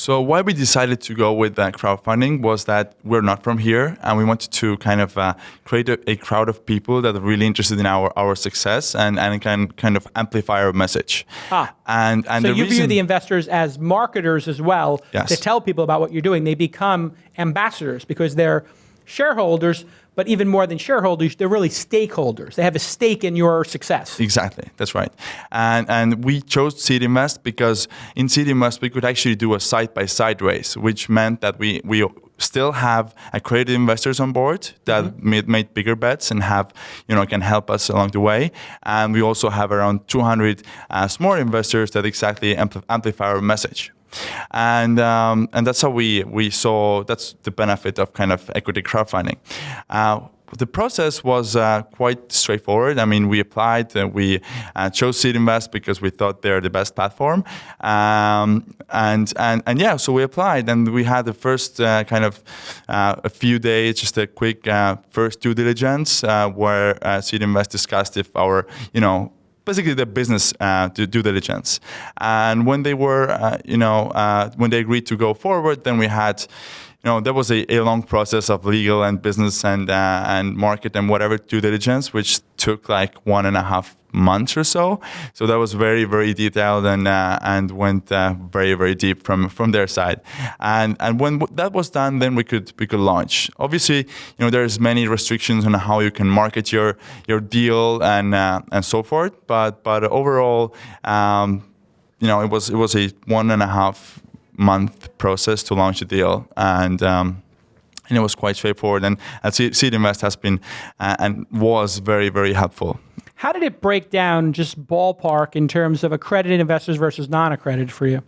So why we decided to go with crowdfunding was that we're not from here, and we wanted to kind of create a crowd of people that are really interested in our success and can kind of amplify our message. And so you view the investors as marketers as well. Yes. To tell people about what you're doing. They become ambassadors because they're shareholders, but even more than shareholders, they're really stakeholders. They have a stake in your success. Exactly, that's right. And we chose SeedInvest because in SeedInvest we could actually do a side-by-side race, which meant that we still have accredited investors on board that made bigger bets and can help us along the way. And we also have around 200 small investors that exactly amplify our message. And that's how we saw, that's the benefit of kind of equity crowdfunding. The process was quite straightforward. I mean, we applied, we chose SeedInvest because we thought they're the best platform. So we applied, and we had the first a few days, just a quick first due diligence where SeedInvest discussed if our, basically the business due diligence. And when they were, when they agreed to go forward, then we had, there was a long process of legal and business and market and whatever due diligence, which took like 1.5 months or so. So that was very, very detailed and went very, very deep from their side. And when that was done, then we could launch. Obviously, there's many restrictions on how you can market your deal and so forth. But overall, it was a 1.5 month process to launch the deal, and it was quite straightforward. And SeedInvest has been and was very, very helpful. How did it break down, just ballpark, in terms of accredited investors versus non-accredited for you?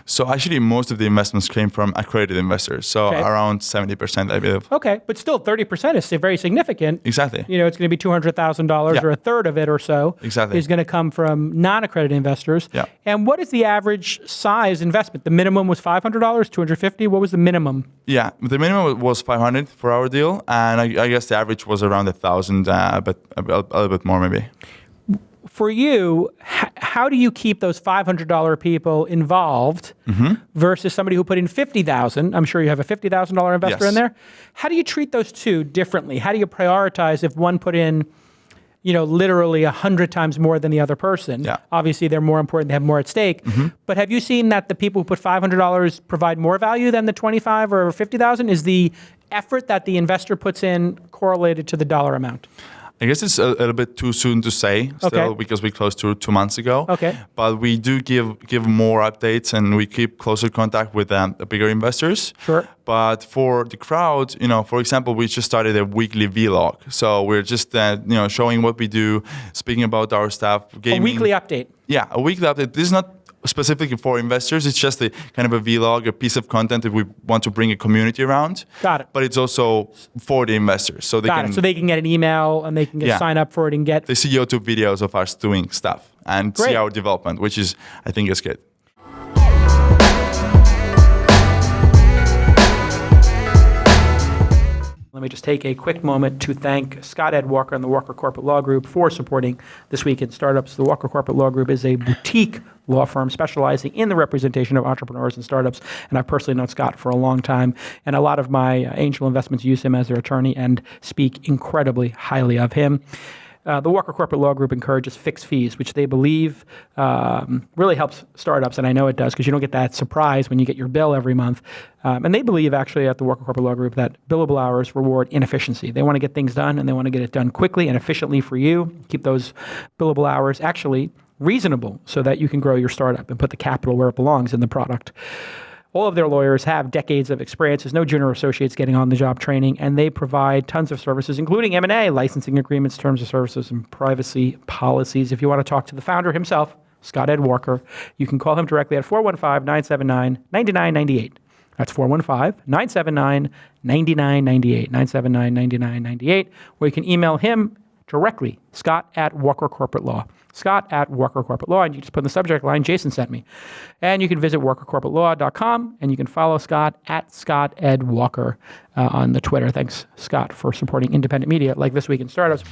So actually, most of the investments came from accredited investors, so around 70%, I believe. Okay, but still 30% is very significant. Exactly. It's going to be $200,000 or a third of it or so is going to come from non-accredited investors. Yeah. And what is the average size investment? The minimum was $500, $250? What was the minimum? Yeah, the minimum was $500 for our deal, and I guess the average was around $1,000, but a little bit more maybe. For you, how do you keep those $500 people involved versus somebody who put in $50,000? I'm sure you have a $50,000 investor in there. How do you treat those two differently? How do you prioritize if one put in, literally 100 times more than the other person? Yeah. Obviously, they're more important. They have more at stake. But have you seen that the people who put $500 provide more value than the $25,000 or $50,000? Is the effort that the investor puts in correlated to the dollar amount? I guess it's a little bit too soon to say still because we closed 2 months ago. Okay. But we do give more updates, and we keep closer contact with the bigger investors. Sure. But for the crowd, for example, we just started a weekly vlog. So we're just showing what we do, speaking about our stuff. Gaming. A weekly update. Yeah, a weekly update. This is not specifically for investors. It's just a kind of a vlog, a piece of content that we want to bring a community around. Got it. But it's also for the investors. So they so they can get an email and they can sign up for it and get... They see YouTube videos of us doing stuff and see our development, which is, I think, is good. Let me just take a quick moment to thank Scott Ed Walker and the Walker Corporate Law Group for supporting This Week in Startups. The Walker Corporate Law Group is a boutique law firm specializing in the representation of entrepreneurs and startups. And I've personally known Scott for a long time. And a lot of my angel investments use him as their attorney and speak incredibly highly of him. The Walker Corporate Law Group encourages fixed fees, which they believe really helps startups, and I know it does because you don't get that surprise when you get your bill every month. And they believe actually at the Walker Corporate Law Group that billable hours reward inefficiency. They want to get things done, and they want to get it done quickly and efficiently for you. Keep those billable hours actually reasonable so that you can grow your startup and put the capital where it belongs in the product. All of their lawyers have decades of experience. There's no junior associates getting on-the-job training, and they provide tons of services, including M&A, licensing agreements, terms of services, and privacy policies. If you want to talk to the founder himself, Scott Ed Walker, you can call him directly at 415-979-9998. That's 415-979-9998, 979-9998, or you can email him directly, Scott@Walker Corporate Law. Scott@Walker Corporate Law, and you just put in the subject line, Jason sent me. And you can visit walkercorporatelaw.com, and you can follow Scott at Scott Ed Walker on the Twitter. Thanks, Scott, for supporting independent media like This Week in Startups.